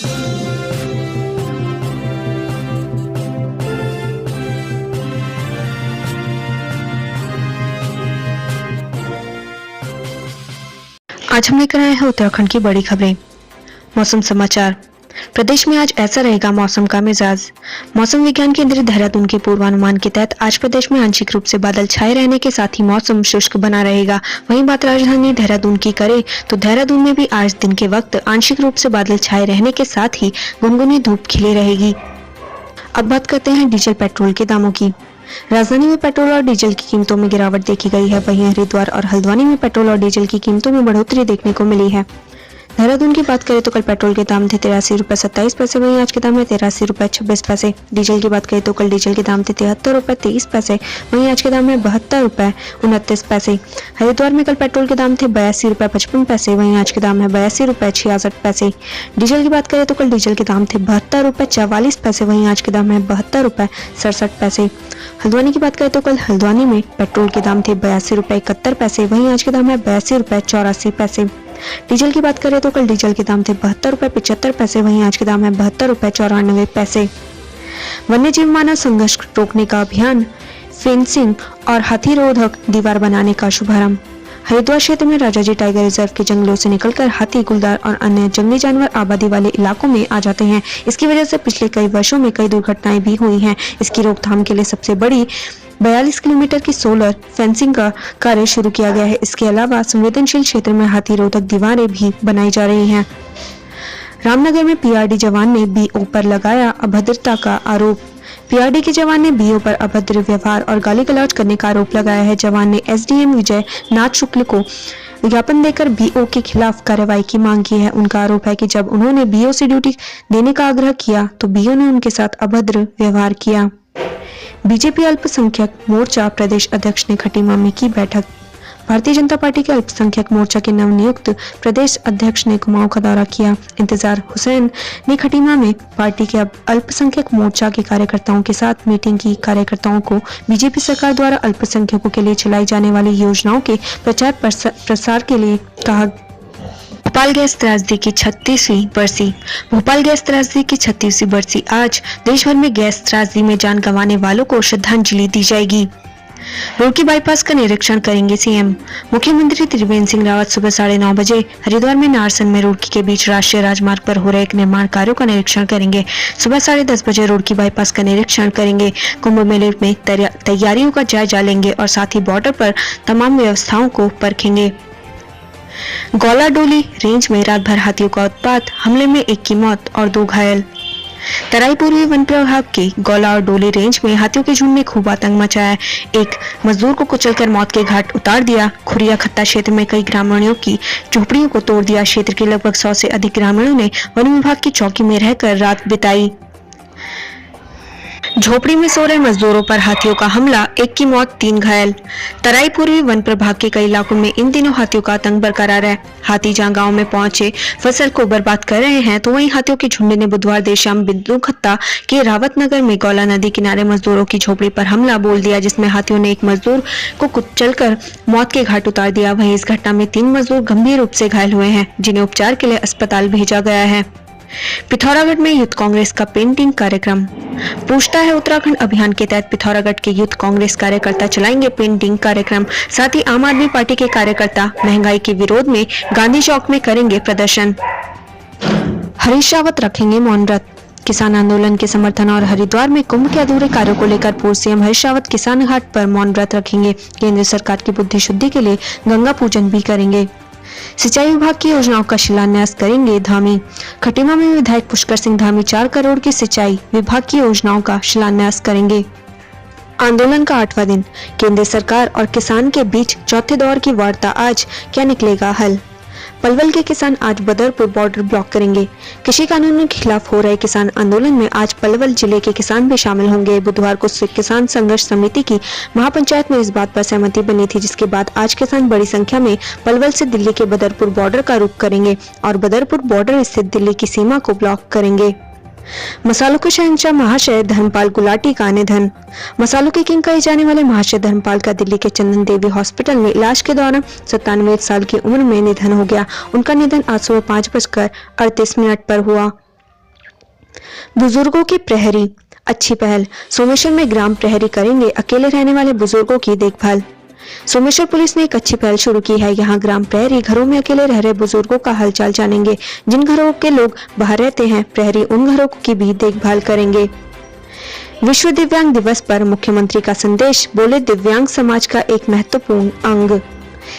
आज हम लेकर आए हैं उत्तराखंड की बड़ी खबरें। मौसम समाचार। प्रदेश में आज ऐसा रहेगा मौसम का मिजाज। मौसम विज्ञान केंद्र देहरादून के पूर्वानुमान के तहत आज प्रदेश में आंशिक रूप से बादल छाए रहने के साथ ही मौसम शुष्क बना रहेगा। वहीं बात राजधानी देहरादून की करें तो देहरादून में भी आज दिन के वक्त आंशिक रूप से बादल छाए रहने के साथ ही गुनगुनी धूप खिली रहेगी। अब बात करते हैं डीजल पेट्रोल के दामों की। राजधानी में पेट्रोल और डीजल की कीमतों में गिरावट देखी गई है। वहीं हरिद्वार और हल्द्वानी में पेट्रोल और डीजल की कीमतों में बढ़ोतरी देखने को मिली है। देहरादून की बात करें तो कल पेट्रोल के दाम थे 83 रुपए 27 पैसे, वहीं आज के दाम है 83 रुपए 26 पैसे। डीजल की बात करें तो कल डीजल के दाम थे 73 रुपए 23 पैसे, वहीं आज के दाम है 72 रुपए 29 पैसे। हरिद्वार में कल पेट्रोल के दाम थे 82 रुपए 55 पैसे, वहीं आज के दाम है 82 रुपए 66 पैसे। डीजल की बात करें तो कल डीजल के दाम थे 72 रुपए 44 पैसे, वहीं आज के दाम है 72 रुपए 67 पैसे। हल्द्वानी की बात करें तो कल हल्द्वानी में पेट्रोल के दाम थे 82 रुपए 71 पैसे, वहीं आज के दाम है 82 रुपए 84 पैसे। डीजल की बात करें तो कल डीजल के दाम थे 72 रुपए 75 पैसे, वहीं आज के दाम है 72 रुपए 94 पैसे। वन्य जीव मानव संघर्ष रोकने का अभियान, फेंसिंग और हाथी रोधक दीवार बनाने का शुभारंभ। हरिद्वार क्षेत्र में राजाजी टाइगर रिजर्व के जंगलों से निकलकर हाथी, गुलदार और अन्य जंगली जानवर आबादी वाले इलाकों में आ जाते हैं। इसकी वजह से पिछले कई वर्षों में कई दुर्घटनाएं भी हुई हैं। इसकी रोकथाम के लिए सबसे बड़ी 42 किलोमीटर की सोलर फेंसिंग का कार्य शुरू किया गया है। इसके अलावा संवेदनशील क्षेत्र में हाथी रोधक दीवारें भी बनाई जा रही हैं। रामनगर में पीआरडी जवान ने बीओ पर लगाया अभद्रता का आरोप। पीआरडी के जवान ने बीओ पर अभद्र व्यवहार और गाली गलौज करने का आरोप लगाया है। जवान ने एसडीएम विजय नाथ शुक्ल को ज्ञापन देकर बीओ के खिलाफ कार्रवाई की मांग की है। उनका आरोप है कि जब उन्होंने बीओ से ड्यूटी देने का आग्रह किया तो बीओ ने उनके साथ अभद्र व्यवहार किया। बीजेपी अल्पसंख्यक मोर्चा प्रदेश अध्यक्ष ने खटीमा में की बैठक। भारतीय जनता पार्टी के अल्पसंख्यक मोर्चा के नवनियुक्त प्रदेश अध्यक्ष ने कुमाऊं का दौरा किया। इंतजार हुसैन ने खटीमा में पार्टी के अल्पसंख्यक मोर्चा के कार्यकर्ताओं के साथ मीटिंग की। कार्यकर्ताओं को बीजेपी सरकार द्वारा अल्पसंख्यकों के लिए चलाई जाने वाली योजनाओं के प्रचार प्रसार के लिए कहा। भोपाल गैस त्रासदी की 36वीं बरसी। भोपाल गैस त्रासदी की 36वीं बरसी आज देश भर में गैस त्रासदी में जान गंवाने वालों को श्रद्धांजलि दी जाएगी। रुड़की बाईपास का निरीक्षण करेंगे सीएम। मुख्यमंत्री त्रिवेंद्र सिंह रावत सुबह 9:30 बजे हरिद्वार में नारसन में रुड़की के बीच राष्ट्रीय राजमार्ग पर हो रहे निर्माण कार्यों का निरीक्षण करेंगे। सुबह 10:30 बजे रुड़की बाईपास का निरीक्षण करेंगे। कुंभ मेले में तैयारियों का जायजा लेंगे और साथ ही बॉर्डर पर तमाम व्यवस्थाओं को परखेंगे। गौला डोली रेंज में रात भर हाथियों का उत्पात, हमले में 1 की मौत और 2 घायल। तराई पूर्वी वन प्रभाग के गौला और डोली रेंज में हाथियों के झुंड ने खूब आतंक मचाया। एक मजदूर को कुचलकर मौत के घाट उतार दिया। खुरिया खत्ता क्षेत्र में कई ग्रामीणों की झोपड़ियों को तोड़ दिया। क्षेत्र के लगभग 100 से अधिक ग्रामीणों ने वन विभाग की चौकी में रहकर रात बिताई। झोपड़ी में सो रहे मजदूरों पर हाथियों का हमला, 1 की मौत 3 घायल। तराई पूर्वी वन प्रभाग के कई इलाकों में इन दिनों हाथियों का आतंक बरकरार है। हाथी जहां गांव में पहुंचे फसल को बर्बाद कर रहे हैं तो वहीं हाथियों के झुंड ने बुधवार देर शाम बिंदु खत्ता के रावत नगर में गौला नदी किनारे मजदूरों की झोपड़ी पर हमला बोल दिया, जिसमें हाथियों ने एक मजदूर को कुचलकर मौत के घाट उतार दिया। वहीं इस घटना में 3 मजदूर गंभीर रूप से घायल हुए हैं, जिन्हें उपचार के लिए अस्पताल भेजा गया है। पिथौरागढ़ में यूथ कांग्रेस का पेंटिंग कार्यक्रम। पूछता है उत्तराखंड अभियान के तहत पिथौरागढ़ के यूथ कांग्रेस कार्यकर्ता चलाएंगे पेंटिंग कार्यक्रम। साथ ही आम आदमी पार्टी के कार्यकर्ता महंगाई के विरोध में गांधी चौक में करेंगे प्रदर्शन। हरीश रावत रखेंगे मौन व्रत। किसान आंदोलन के समर्थन और हरिद्वार में कुंभ के अधूरे कार्यों को लेकर पूर्व सीएम हरीश रावत किसान घाट पर मौन व्रत रखेंगे। केंद्र सरकार की बुद्धि शुद्धि के लिए गंगा पूजन भी करेंगे। सिंचाई विभाग की योजनाओं का शिलान्यास करेंगे धामी। खटीमा में विधायक पुष्कर सिंह धामी 4 करोड़ की सिंचाई विभाग की योजनाओं का शिलान्यास करेंगे। आंदोलन का 8वां दिन। केंद्र सरकार और किसान के बीच चौथे दौर की वार्ता आज, क्या निकलेगा हल। पलवल के किसान आज बदरपुर बॉर्डर ब्लॉक करेंगे। कृषि कानूनों के खिलाफ हो रहे किसान आंदोलन में आज पलवल जिले के किसान भी शामिल होंगे। बुधवार को किसान संघर्ष समिति की महापंचायत में इस बात पर सहमति बनी थी, जिसके बाद आज किसान बड़ी संख्या में पलवल से दिल्ली के बदरपुर बॉर्डर का रुख करेंगे और बदरपुर बॉर्डर स्थित दिल्ली की सीमा को ब्लॉक करेंगे। मसालों के शहंशाह महाशय धर्मपाल गुलाटी का निधन। मसालों के किंग कहे जाने वाले महाशय धर्मपाल का दिल्ली के चंदन देवी हॉस्पिटल में इलाज के दौरान 97 साल की उम्र में निधन हो गया। उनका निधन आज सुबह 5:38 पर हुआ। बुजुर्गों की प्रहरी, अच्छी पहल। सोमेश्वर में ग्राम प्रहरी करेंगे अकेले रहने वाले बुजुर्गों की देखभाल। सोमेश्वर पुलिस ने एक अच्छी पहल शुरू की है। यहाँ ग्राम प्रहरी घरों में अकेले रह रहे बुजुर्गों का हालचाल जानेंगे। जिन घरों के लोग बाहर रहते हैं, प्रहरी उन घरों की भी देखभाल करेंगे। विश्व दिव्यांग दिवस पर मुख्यमंत्री का संदेश, बोले दिव्यांग समाज का एक महत्वपूर्ण अंग।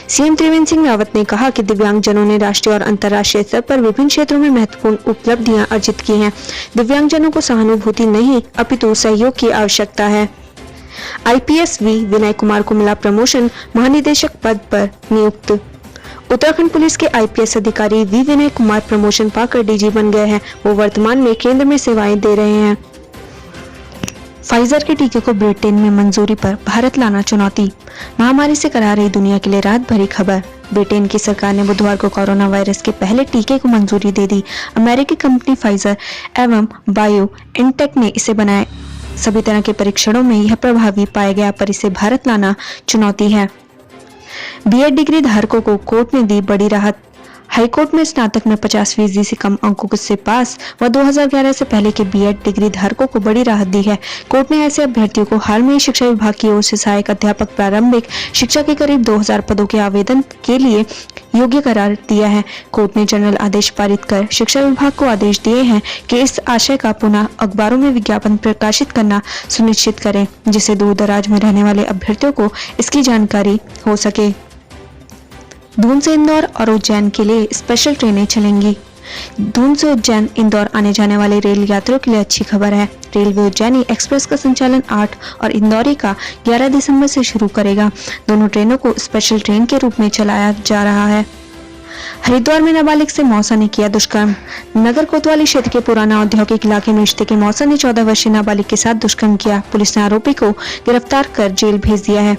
सीएम त्रिवेंद्र सिंह रावत ने कहा कि दिव्यांगजनों ने राष्ट्रीय और अंतर्राष्ट्रीय स्तर पर विभिन्न क्षेत्रों में महत्वपूर्ण उपलब्धियां अर्जित की हैं। दिव्यांगजनों को सहानुभूति नहीं अपितु सहयोग की आवश्यकता है। आईपीएस वी विनय कुमार को मिला प्रमोशन, महानिदेशक पद पर नियुक्त। उत्तराखंड पुलिस के आईपीएस अधिकारी वी विनय कुमार प्रमोशन पाकर डीजी बन गए हैं। वो वर्तमान में केंद्र में सेवाएं दे रहे हैं। फाइजर के टीके को ब्रिटेन में मंजूरी पर भारत लाना चुनौती, महामारी से करा रही दुनिया के लिए राहत भरी खबर। ब्रिटेन की सरकार ने बुधवार को कोरोना वायरस के पहले टीके को मंजूरी दे दी। अमेरिकी कंपनी फाइजर एवं बायोएनटेक ने इसे बनाए। सभी तरह के परीक्षणों में यह प्रभावी पाया गया, पर इसे भारत लाना चुनौती है। बीएड डिग्री धारकों को कोर्ट ने दी बड़ी राहत। हाईकोर्ट में स्नातक में 50% से कम अंकों से पास व 2011 से पहले के बीएड डिग्री धारकों को बड़ी राहत दी है। कोर्ट ने ऐसे अभ्यर्थियों को हाल में शिक्षा विभाग की ओर से सहायक अध्यापक प्रारंभिक शिक्षा के करीब 2000 पदों के आवेदन के लिए योग्य करार दिया है। कोर्ट ने जनरल आदेश पारित कर शिक्षा विभाग को आदेश दिए हैं कि इस आशय का पुनः अखबारों में विज्ञापन प्रकाशित करना सुनिश्चित करें, जिससे दूर दराज में रहने वाले अभ्यर्थियों को इसकी जानकारी हो सके। दून से इंदौर और उज्जैन के लिए स्पेशल ट्रेनें चलेंगी। दून से उज्जैन इंदौर आने जाने वाले रेल यात्रियों के लिए अच्छी खबर है। रेलवे उज्जैनी एक्सप्रेस का संचालन 8 और इंदौरी का 11 दिसंबर से शुरू करेगा। दोनों ट्रेनों को स्पेशल ट्रेन के रूप में चलाया जा रहा है। हरिद्वार में नाबालिग से मौसा ने किया दुष्कर्म। नगर कोतवाली क्षेत्र के पुराना औद्योगिक इलाके में रिश्ते के मौसा ने 14 वर्षीय नाबालिग के साथ दुष्कर्म किया। पुलिस ने आरोपी को गिरफ्तार कर जेल भेज दिया है।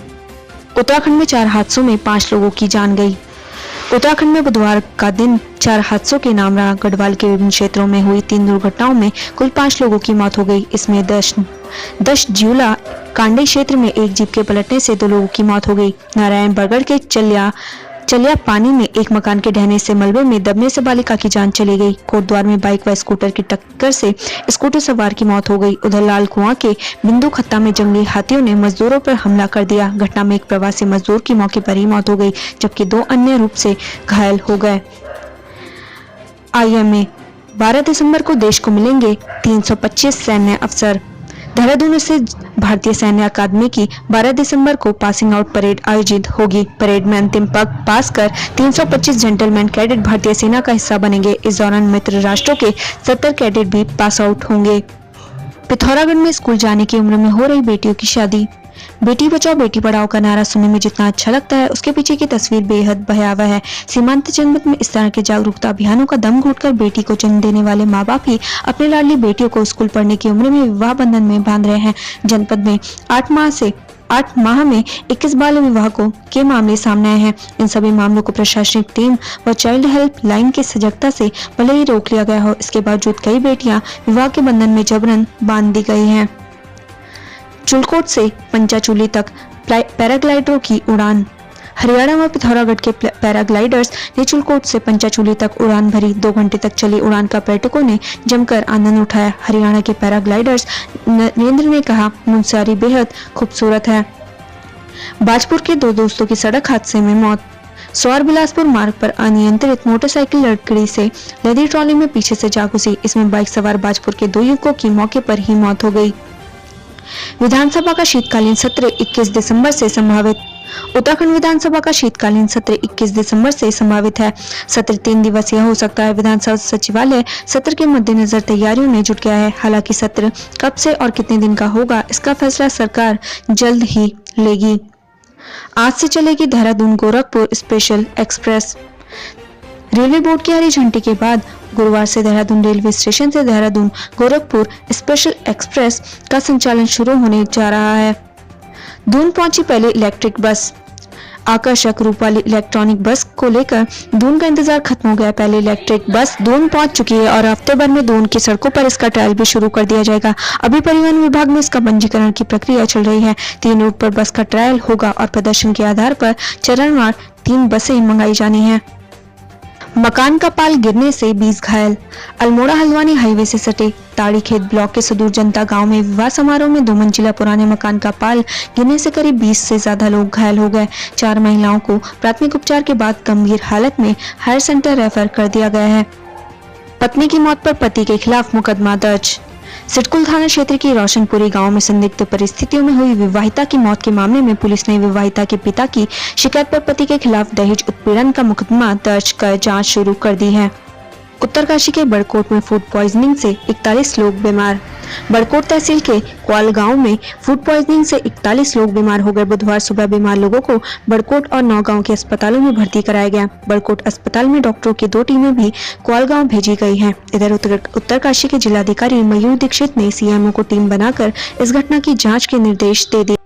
उत्तराखंड में 4 हादसों में 5 लोगों की जान गई। उत्तराखंड में बुधवार का दिन 4 हादसों के नाम रहा। गढ़वाल के विभिन्न क्षेत्रों में हुई 3 दुर्घटनाओं में कुल 5 लोगों की मौत हो गई। इसमें 10 ज्यूला कांडे क्षेत्र में एक जीप के पलटने से 2 लोगों की मौत हो गई। नारायण बरगढ़ के चलिया पानी में एक मकान के ढहने से मलबे में दबने से बालिका की जान चली गई। कोटद्वार में बाइक व स्कूटर की टक्कर से स्कूटर सवार की मौत हो गई। उधर लाल कुआं के बिंदु खत्ता में जंगली हाथियों ने मजदूरों पर हमला कर दिया। घटना में एक प्रवासी मजदूर की मौके पर ही मौत हो गई, जबकि 2 अन्य रूप से घायल हो गए। आईएमए 12 दिसंबर को देश को मिलेंगे 325 सैन्य अफसर। देहरादून से भारतीय सैन्य अकादमी की 12 दिसंबर को पासिंग आउट परेड आयोजित होगी। परेड में अंतिम पग पास कर 325 जेंटलमैन कैडेट भारतीय सेना का हिस्सा बनेंगे। इस दौरान मित्र राष्ट्रों के 70 कैडेट भी पास आउट होंगे। पिथौरागढ़ में स्कूल जाने की उम्र में हो रही बेटियों की शादी। बेटी बचाओ बेटी पढ़ाओ का नारा सुनने में जितना अच्छा लगता है, उसके पीछे की तस्वीर बेहद भयावह है। सीमांत जनपद में इस तरह के जागरूकता अभियानों का दम घोटकर बेटी को जन्म देने वाले माँ बाप ही अपने लाडली बेटियों को स्कूल पढ़ने की उम्र में विवाह बंधन में बांध रहे हैं। जनपद में 8 माह में 21 बाल विवाह के मामले सामने आए हैं। इन सभी मामलों को प्रशासनिक टीम व चाइल्ड हेल्प लाइन की सजगता से भले ही रोक लिया गया हो, इसके बावजूद कई बेटियां विवाह के बंधन में जबरन बांध दी गई हैं। चुलकोट से पंचाचूली तक पैराग्लाइडरों की उड़ान। हरियाणा व पिथौरागढ़ के पैराग्लाइडर्स ने चुलकोट से पंचाचूली तक उड़ान भरी। 2 घंटे तक चली उड़ान का पर्यटकों ने जमकर आनंद उठाया। हरियाणा के पैराग्लाइडर्स नरेंद्र ने कहा, मुंसारी बेहद खूबसूरत है। बाजपुर के 2 दोस्तों की सड़क हादसे में मौत। सौर बिलासपुर मार्ग पर अनियंत्रित मोटरसाइकिल लकड़ी से लदी ट्रॉली में पीछे से जा घुसी। इसमें बाइक सवार बाजपुर के 2 युवकों की मौके पर ही मौत हो गई। विधानसभा का शीतकालीन सत्र 21 दिसंबर से संभावित। उत्तराखंड विधानसभा का शीतकालीन सत्र 21 दिसंबर से संभावित है। सत्र 3 दिवसीय हो सकता है। विधानसभा सचिवालय सत्र के मद्देनजर तैयारियों में जुट गया है। हालांकि सत्र कब से और कितने दिन का होगा, इसका फैसला सरकार जल्द ही लेगी। आज से चलेगी Dehradun Gorakhpur special express. Railway board की हरी झंडी के बाद गुरुवार से देहरादून रेलवे स्टेशन से देहरादून गोरखपुर स्पेशल एक्सप्रेस का संचालन शुरू होने जा रहा है। दून पहुंची पहले इलेक्ट्रिक बस। आकर्षक रूप वाली इलेक्ट्रॉनिक बस को लेकर दून का इंतजार खत्म हो गया। पहले इलेक्ट्रिक बस दून पहुंच चुकी है और हफ्ते भर में दून की सड़कों पर इसका ट्रायल भी शुरू कर दिया जाएगा। अभी परिवहन विभाग में इसका पंजीकरण की प्रक्रिया चल रही है। 3 रूट पर बस का ट्रायल होगा और प्रदर्शन के आधार पर चरणवार 3 बसें मंगाई जानी है। मकान का पाल गिरने से 20 घायल। अल्मोड़ा हल्द्वानी हाईवे से सटे ताड़ीखेत ब्लॉक के सुदूर जनता गांव में विवाह समारोह में 2 मंजिला पुराने मकान का पाल गिरने से करीब 20 से ज्यादा लोग घायल हो गए। 4 महिलाओं को प्राथमिक उपचार के बाद गंभीर हालत में हायर सेंटर रेफर कर दिया गया है। पत्नी की मौत पर पति के खिलाफ मुकदमा दर्ज। सिडकुल थाना क्षेत्र की रोशनपुरी गांव में संदिग्ध परिस्थितियों में हुई विवाहिता की मौत के मामले में पुलिस ने विवाहिता के पिता की शिकायत पर पति के खिलाफ दहेज उत्पीड़न का मुकदमा दर्ज कर जांच शुरू कर दी है। उत्तरकाशी के बड़कोट में फूड पॉइजनिंग से 41 लोग बीमार। बड़कोट तहसील के क्वाल गांव में फूड पॉइजनिंग से 41 लोग बीमार हो गए। बुधवार सुबह बीमार लोगों को बड़कोट और नौगांव के अस्पतालों में भर्ती कराया गया। बड़कोट अस्पताल में डॉक्टरों की 2 टीमें भी क्वाल गांव भेजी गई हैं। इधर उत्तरकाशी के जिलाधिकारी मयूर दीक्षित ने सीएमओ को टीम बनाकर इस घटना की जाँच के निर्देश दे दिए।